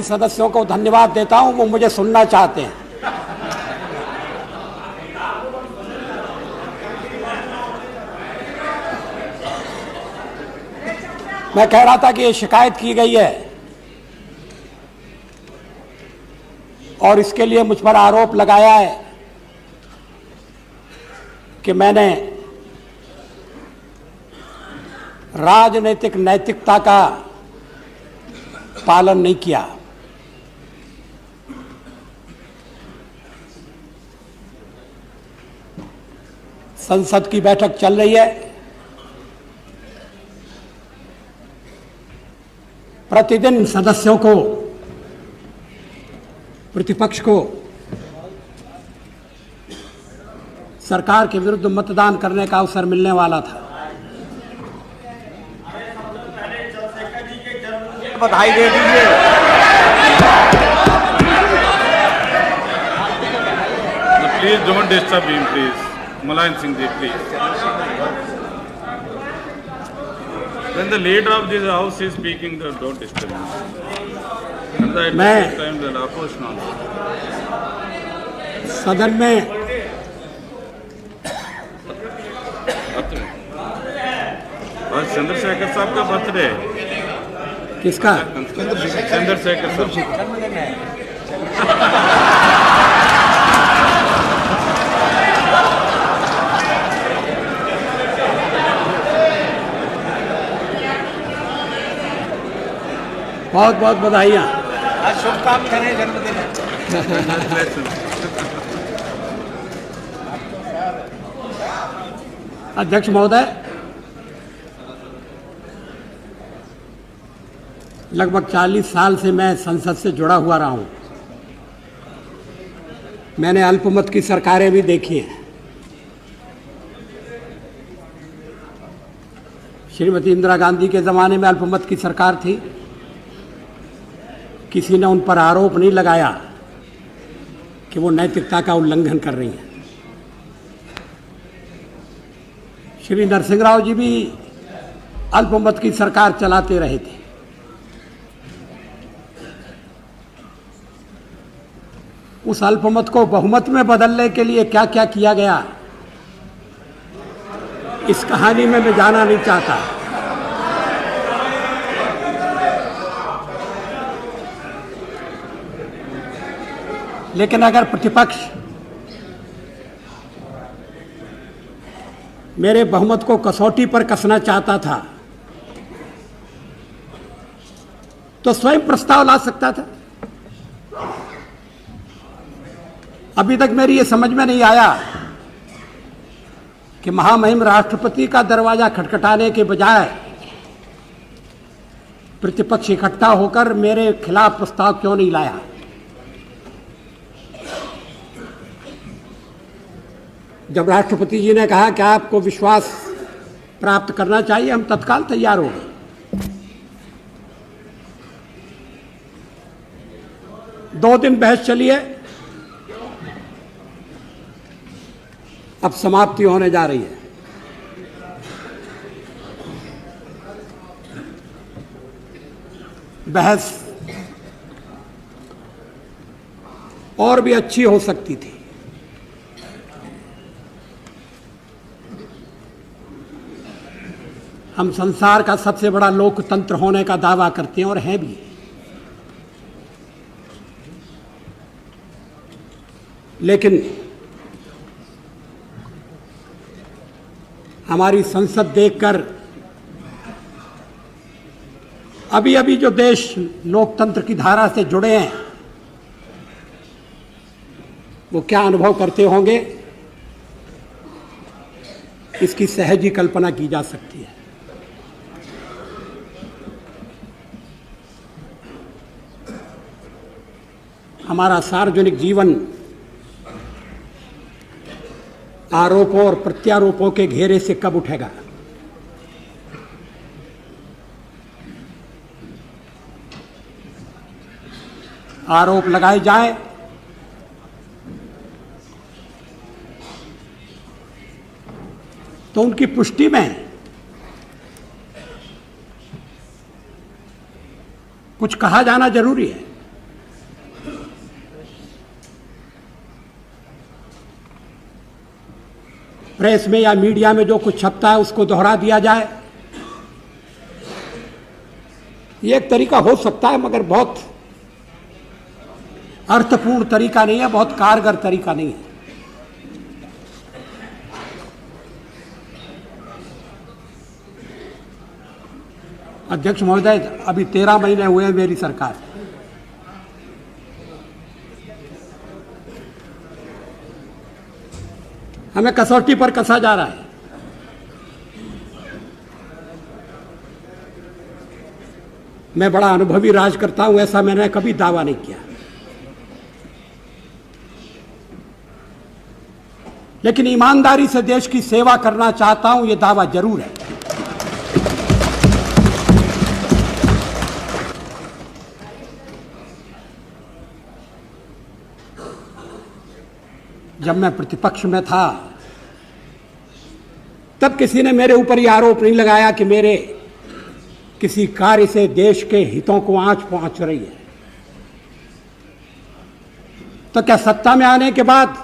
सदस्यों को धन्यवाद देता हूं, वो मुझे सुनना चाहते हैं। मैं कह रहा था कि ये शिकायत की गई है और इसके लिए मुझ पर आरोप लगाया है कि मैंने राजनीतिक नैतिकता का पालन नहीं किया। संसद की बैठक चल रही है, प्रतिदिन सदस्यों को, प्रतिपक्ष को सरकार के विरुद्ध मतदान करने का अवसर मिलने वाला था। बधाई दे दीजिए। Please don't disturb him, please. Mulayam Singh ji, please. When the leader of this house is speaking, don't disturb him. And at the same time, the opposition also. सदन में आज चंद्रशेखर साहब का बर्थडे है। किसका? चंद्रशेखर साहब। बहुत बहुत बधाइयाँ। आज शुभकामनाएं करें जन्मदिन। अध्यक्ष महोदय, लगभग 40 साल से मैं संसद से जुड़ा हुआ रहा हूं। मैंने अल्पमत की सरकारें भी देखी हैं। श्रीमती इंदिरा गांधी के ज़माने में अल्पमत की सरकार थी, किसी ने उन पर आरोप नहीं लगाया कि वो नैतिकता का उल्लंघन कर रही हैं। श्री नरसिंह राव जी भी अल्पमत की सरकार चलाते रहे थे। उस अल्पमत को बहुमत में बदलने के लिए क्या क्या किया गया, इस कहानी में मैं जाना नहीं चाहता। लेकिन अगर प्रतिपक्ष मेरे बहुमत को कसौटी पर कसना चाहता था तो स्वयं प्रस्ताव ला सकता था। अभी तक मेरी ये समझ में नहीं आया कि महामहिम राष्ट्रपति का दरवाजा खटखटाने के बजाय प्रतिपक्ष इकट्ठा होकर मेरे खिलाफ प्रस्ताव क्यों नहीं लाया। जब राष्ट्रपति जी ने कहा कि आपको विश्वास प्राप्त करना चाहिए, हम तत्काल तैयार हो गए। 2 दिन बहस चली है, अब समाप्ति होने जा रही है। बहस और भी अच्छी हो सकती थी। हम संसार का सबसे बड़ा लोकतंत्र होने का दावा करते हैं और हैं भी, लेकिन हमारी संसद देखकर अभी अभी जो देश लोकतंत्र की धारा से जुड़े हैं वो क्या अनुभव करते होंगे, इसकी सहज ही कल्पना की जा सकती है। हमारा सार्वजनिक जीवन आरोपों और प्रत्यारोपों के घेरे से कब उठेगा? आरोप लगाए जाएं तो उनकी पुष्टि में कुछ कहा जाना जरूरी है। प्रेस में या मीडिया में जो कुछ छपता है उसको दोहरा दिया जाए। ये एक तरीका हो सकता है, मगर बहुत अर्थपूर्ण तरीका नहीं है, बहुत कारगर तरीका नहीं है। अध्यक्ष महोदय, अभी 13 महीने हुए हैं मेरी सरकार। हमें कसौटी पर कसा जा रहा है। मैं बड़ा अनुभवी राजकर्ता हूं, ऐसा मैंने कभी दावा नहीं किया, लेकिन ईमानदारी से देश की सेवा करना चाहता हूं, यह दावा जरूर है। जब मैं प्रतिपक्ष में था तब किसी ने मेरे ऊपर यह आरोप नहीं लगाया कि मेरे किसी कार्य से देश के हितों को आंच पहुंच रही है। तो क्या सत्ता में आने के बाद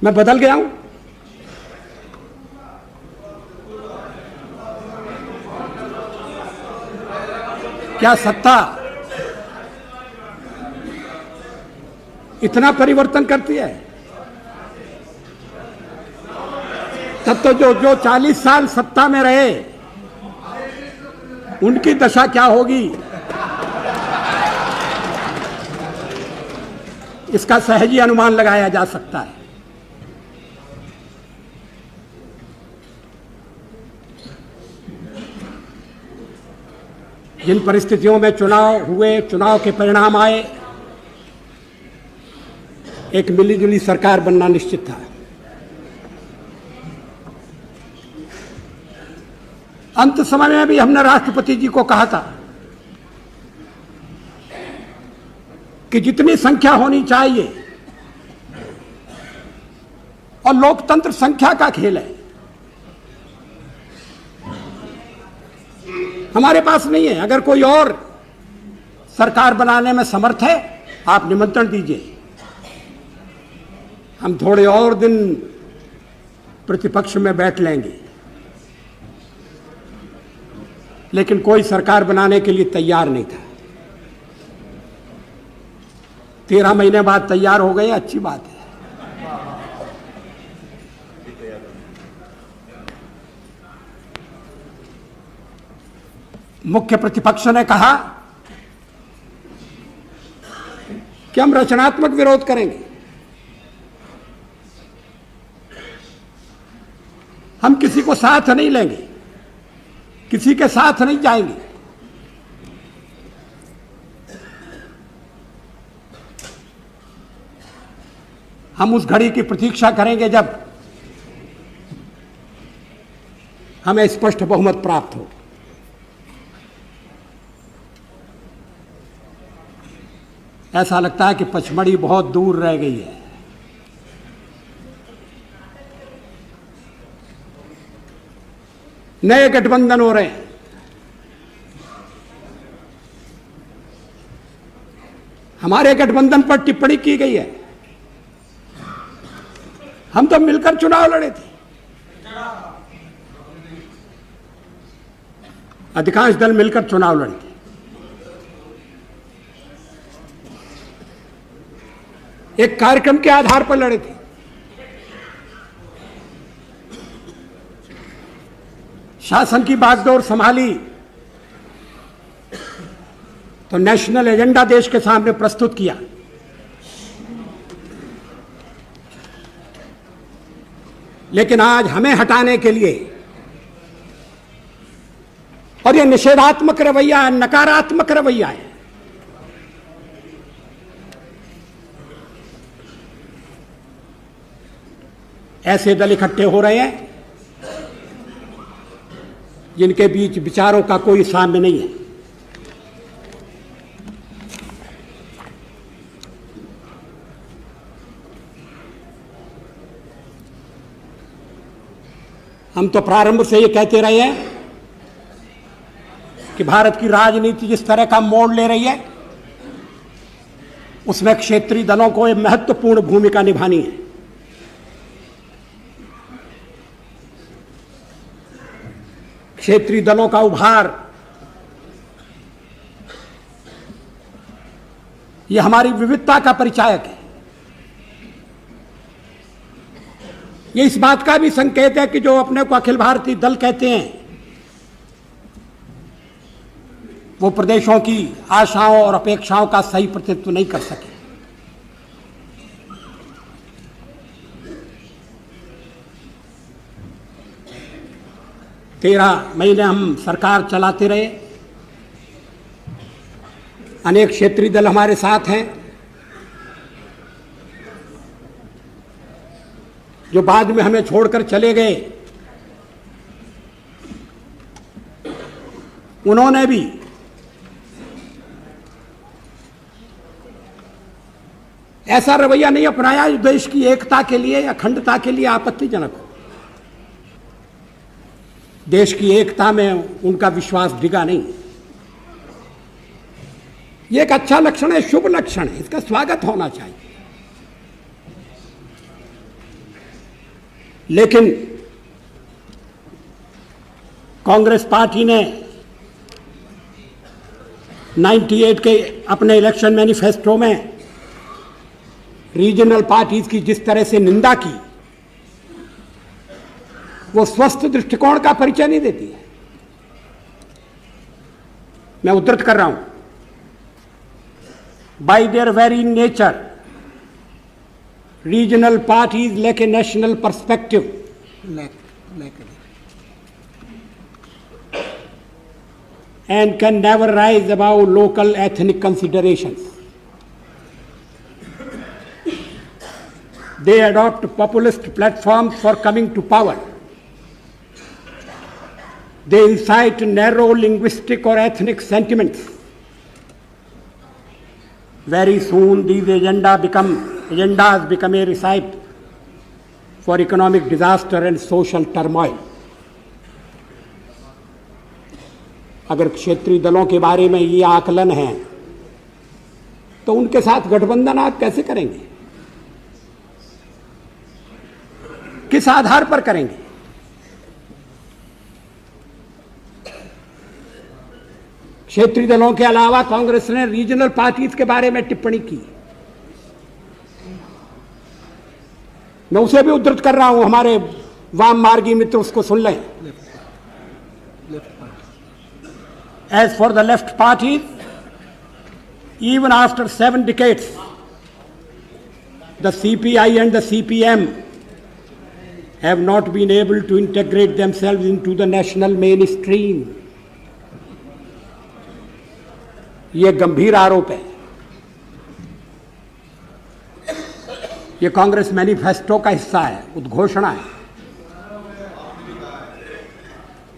मैं बदल गया हूं? क्या सत्ता इतना परिवर्तन करती है? तब तो जो 40 साल सत्ता में रहे उनकी दशा क्या होगी, इसका सहज ही अनुमान लगाया जा सकता है। जिन परिस्थितियों में चुनाव हुए, चुनाव के परिणाम आए, एक मिलीजुली सरकार बनना निश्चित था। अंत समय में भी हमने राष्ट्रपति जी को कहा था कि जितनी संख्या होनी चाहिए, और लोकतंत्र संख्या का खेल है, हमारे पास नहीं है। अगर कोई और सरकार बनाने में समर्थ है, आप निमंत्रण दीजिए, हम थोड़े और दिन प्रतिपक्ष में बैठ लेंगे, लेकिन कोई सरकार बनाने के लिए तैयार नहीं था। 13 महीने बाद तैयार हो गए, अच्छी बात है। मुख्य प्रतिपक्ष ने कहा कि हम रचनात्मक विरोध करेंगे, हम किसी को साथ नहीं लेंगे, किसी के साथ नहीं जाएंगे। हम उस घड़ी की प्रतीक्षा करेंगे जब हमें स्पष्ट बहुमत प्राप्त हो। ऐसा लगता है कि पचमढ़ी बहुत दूर रह गई है। नए गठबंधन हो रहे हैं। हमारे गठबंधन पर टिप्पणी की गई है। हम तो मिलकर चुनाव लड़े थे। अधिकांश दल मिलकर चुनाव लड़े थे। एक कार्यक्रम के आधार पर लड़े थे। शासन की बागडोर संभाली तो नेशनल एजेंडा देश के सामने प्रस्तुत किया। लेकिन आज हमें हटाने के लिए, और यह निषेधात्मक रवैया है, नकारात्मक रवैया है। ऐसे दल इकट्ठे हो रहे हैं जिनके बीच विचारों का कोई साम्य नहीं है। हम तो प्रारंभ से ये कहते रहे हैं कि भारत की राजनीति जिस तरह का मोड़ ले रही है, उसमें क्षेत्रीय दलों को एक महत्वपूर्ण भूमिका निभानी है। क्षेत्रीय दलों का उभार, ये हमारी विविधता का परिचायक है। ये इस बात का भी संकेत है कि जो अपने को अखिल भारतीय दल कहते हैं, वो प्रदेशों की आशाओं और अपेक्षाओं का सही प्रतिनिधित्व नहीं कर सके। तेरह महीने हम सरकार चलाते रहे, अनेक क्षेत्रीय दल हमारे साथ हैं, जो बाद में हमें छोड़कर चले गए, उन्होंने भी ऐसा रवैया नहीं अपनाया जो देश की एकता के लिए या अखंडता के लिए आपत्तिजनक हो। देश की एकता में उनका विश्वास डिगा नहीं। ये एक अच्छा लक्षण है, शुभ लक्षण है, इसका स्वागत होना चाहिए। लेकिन कांग्रेस पार्टी ने 98 के अपने इलेक्शन मैनिफेस्टो में रीजनल पार्टीज की जिस तरह से निंदा की, वो स्वस्थ दृष्टिकोण का परिचय नहीं देती है। मैं उद्धृत कर रहा हूं, bye there very nature regional parties lack a national perspective, and can never rise above local ethnic considerations. They adopt populist platforms for coming to power. They incite narrow linguistic or ethnic sentiments. Very soon these agendas become a recipe for economic disaster and social turmoil. अगर क्षेत्रीय दलों के बारे में ये आकलन है तो उनके साथ गठबंधन आप कैसे करेंगे? किस आधार पर करेंगे? क्षेत्रीय दलों के अलावा कांग्रेस ने रीजनल पार्टीज के बारे में टिप्पणी की। मैं उसे भी उद्धृत कर रहा हूं, हमारे वाम मार्गी मित्र उसको सुन लें। As for the left parties, even after 7 decades, the CPI and the CPM have not been able to integrate themselves into the national mainstream. ये गंभीर आरोप है। ये कांग्रेस मैनिफेस्टो का हिस्सा है, उद्घोषणा है।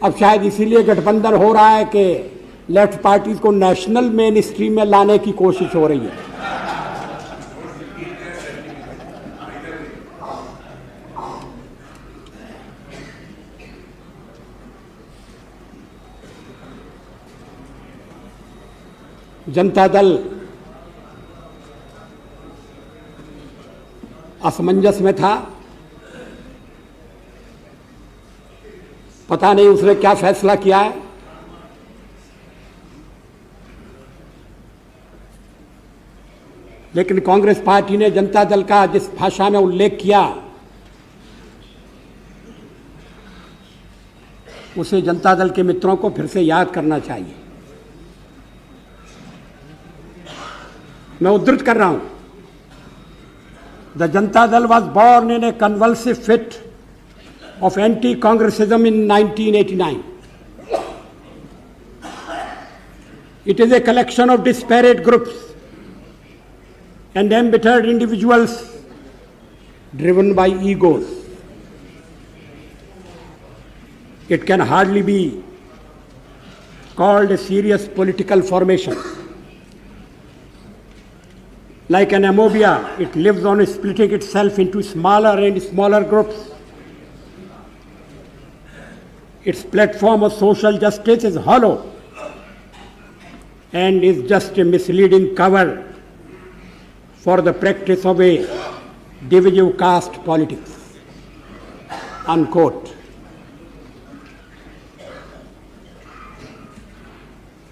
अब शायद इसीलिए गठबंधन हो रहा है कि लेफ्ट पार्टीज को नेशनल मेन स्ट्रीम में लाने की कोशिश हो रही है। जनता दल असमंजस में था, पता नहीं उसने क्या फैसला किया है। लेकिन कांग्रेस पार्टी ने जनता दल का जिस भाषा में उल्लेख किया, उसे जनता दल के मित्रों को फिर से याद करना चाहिए। मैं उद्धृत कर रहा हूं, the Janata Dal was born in A convulsive fit of anti-Congressism in 1989. It is a collection of disparate groups and embittered individuals driven by egos. It can hardly be called a serious political formation. Like an amobia, it lives on splitting itself into smaller and smaller groups. Its platform of social justice is hollow and is just a misleading cover for the practice of a divisive caste politics. Unquote.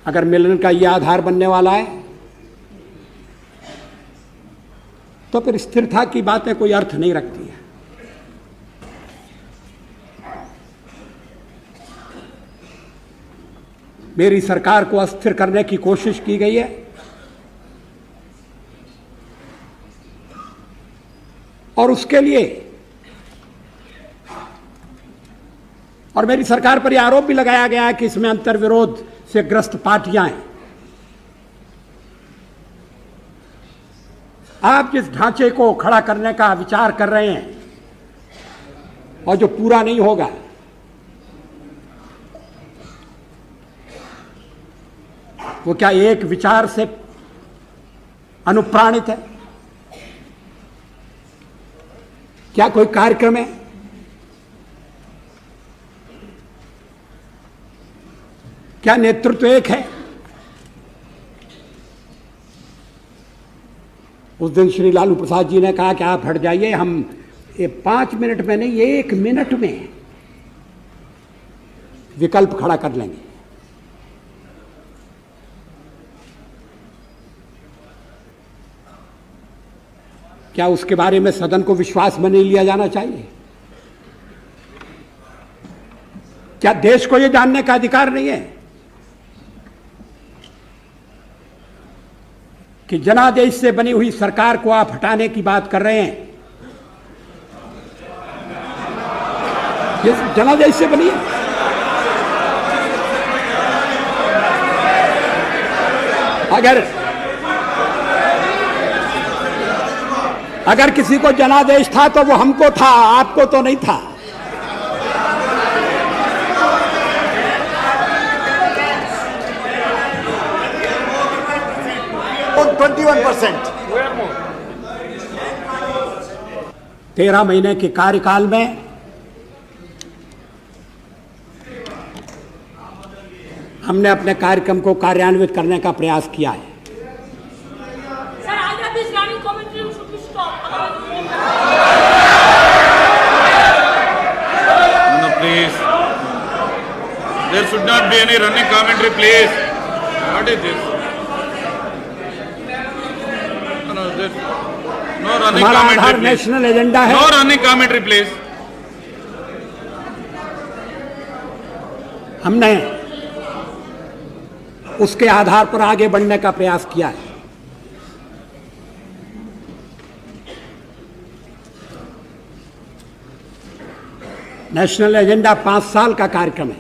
अगर मिलन का यह आधार बनने वाला है तो फिर स्थिरता की बातें कोई अर्थ नहीं रखती है। मेरी सरकार को अस्थिर करने की कोशिश की गई है और उसके लिए और मेरी सरकार पर यह आरोप भी लगाया गया है कि इसमें अंतर्विरोध से ग्रस्त पार्टियां हैं। आप जिस ढांचे को खड़ा करने का विचार कर रहे हैं और जो पूरा नहीं होगा, वो क्या एक विचार से अनुप्राणित है? क्या कोई कार्यक्रम है? क्या नेतृत्व एक है? उस दिन श्री लालू प्रसाद जी ने कहा कि आप हट जाइए, हम ये 5 मिनट में नहीं 1 मिनट में विकल्प खड़ा कर लेंगे। क्या उसके बारे में सदन को विश्वास में नहीं लिया जाना चाहिए? क्या देश को यह जानने का अधिकार नहीं है कि जनादेश से बनी हुई सरकार को आप हटाने की बात कर रहे हैं? ये जनादेश से बनी है। अगर किसी को जनादेश था तो वो हमको था, आपको तो नहीं था। On 21%. 13 महीने के कार्यकाल में हमने अपने कार्यक्रम को कार्यान्वित करने का प्रयास किया है। Please. There should not be any running commentary, please. What is this? No, there, no running हमारा commentary, Aadhaar please. National agenda है। No running commentary, please. हमने उसके आधार पर आगे बढ़ने का प्रयास किया है। नेशनल एजेंडा 5 साल का कार्यक्रम है।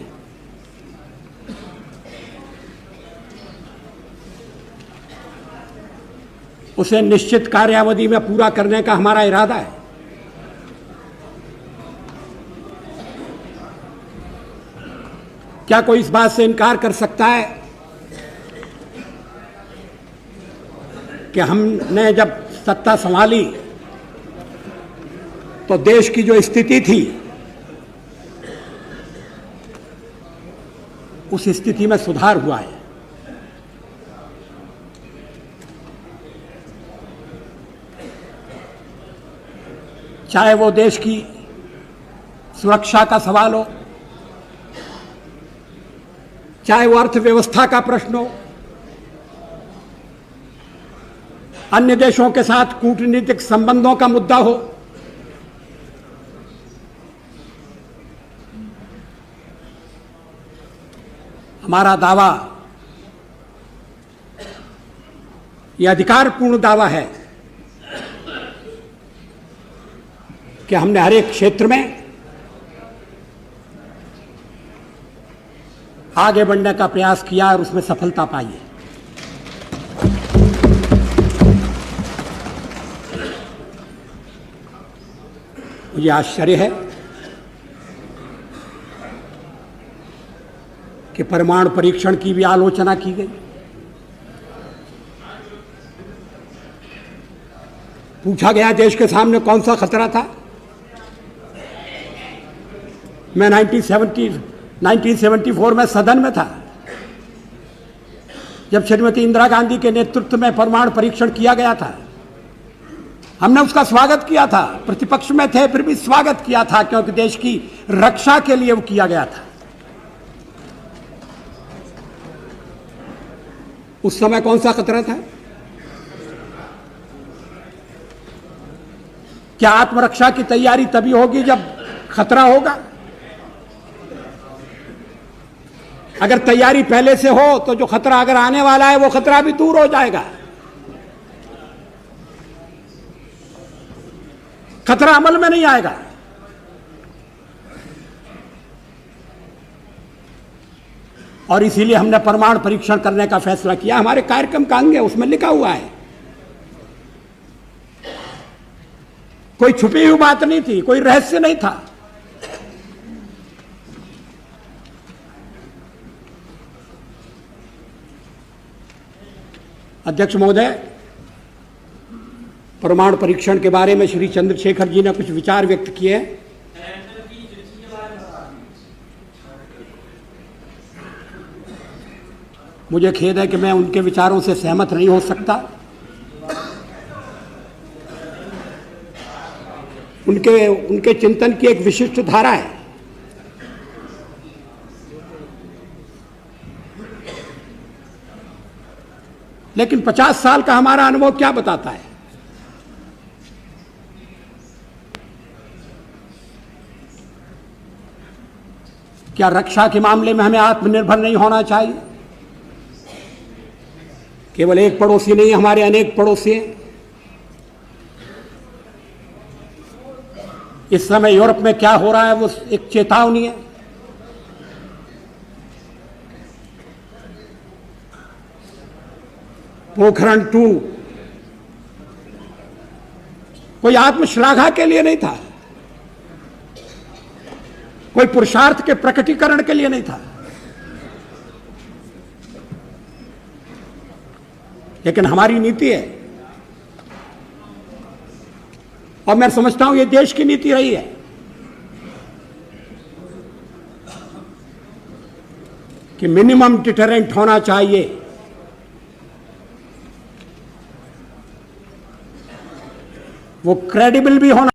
उसे निश्चित कार्यावधि में पूरा करने का हमारा इरादा है। क्या कोई इस बात से इनकार कर सकता है कि हमने जब सत्ता संभाली तो देश की जो स्थिति थी उस स्थिति में सुधार हुआ है? चाहे वो देश की सुरक्षा का सवाल हो, चाहे वो अर्थव्यवस्था का प्रश्न हो, अन्य देशों के साथ कूटनीतिक संबंधों का मुद्दा हो, हमारा दावा, यह अधिकारपूर्ण दावा है कि हमने हर एक क्षेत्र में आगे बढ़ने का प्रयास किया और उसमें सफलता पाई है। मुझे आश्चर्य है कि परमाणु परीक्षण की भी आलोचना की गई। पूछा गया देश के सामने कौन सा खतरा था। मैं 1974 में सदन में था जब श्रीमती इंदिरा गांधी के नेतृत्व में परमाणु परीक्षण किया गया था। हमने उसका स्वागत किया था, प्रतिपक्ष में थे फिर भी स्वागत किया था, क्योंकि देश की रक्षा के लिए वो किया गया था। उस समय कौन सा खतरा था? क्या आत्मरक्षा की तैयारी तभी होगी जब खतरा होगा? अगर तैयारी पहले से हो तो जो खतरा अगर आने वाला है वो खतरा भी दूर हो जाएगा। खतरा अमल में नहीं आएगा। और इसीलिए हमने परमाणु परीक्षण करने का फैसला किया। हमारे कार्यक्रम का अंग है, उसमें लिखा हुआ है, कोई छुपी हुई बात नहीं थी, कोई रहस्य नहीं था। अध्यक्ष महोदय, परमाणु परीक्षण के बारे में श्री चंद्रशेखर जी ने कुछ विचार व्यक्त किए हैं। मुझे खेद है कि मैं उनके विचारों से सहमत नहीं हो सकता। उनके चिंतन की एक विशिष्ट धारा है। लेकिन 50 साल का हमारा अनुभव क्या बताता है? क्या रक्षा के मामले में हमें आत्मनिर्भर नहीं होना चाहिए? केवल एक पड़ोसी नहीं, हमारे अनेक पड़ोसी हैं। इस समय यूरोप में क्या हो रहा है वो एक चेतावनी है। पोखरण 2 कोई आत्मश्लाघा के लिए नहीं था, कोई पुरुषार्थ के प्रकटीकरण के लिए नहीं था, लेकिन हमारी नीति है और मैं समझता हूं ये देश की नीति रही है कि मिनिमम डिटरेंट होना चाहिए। वो क्रेडिबल भी होना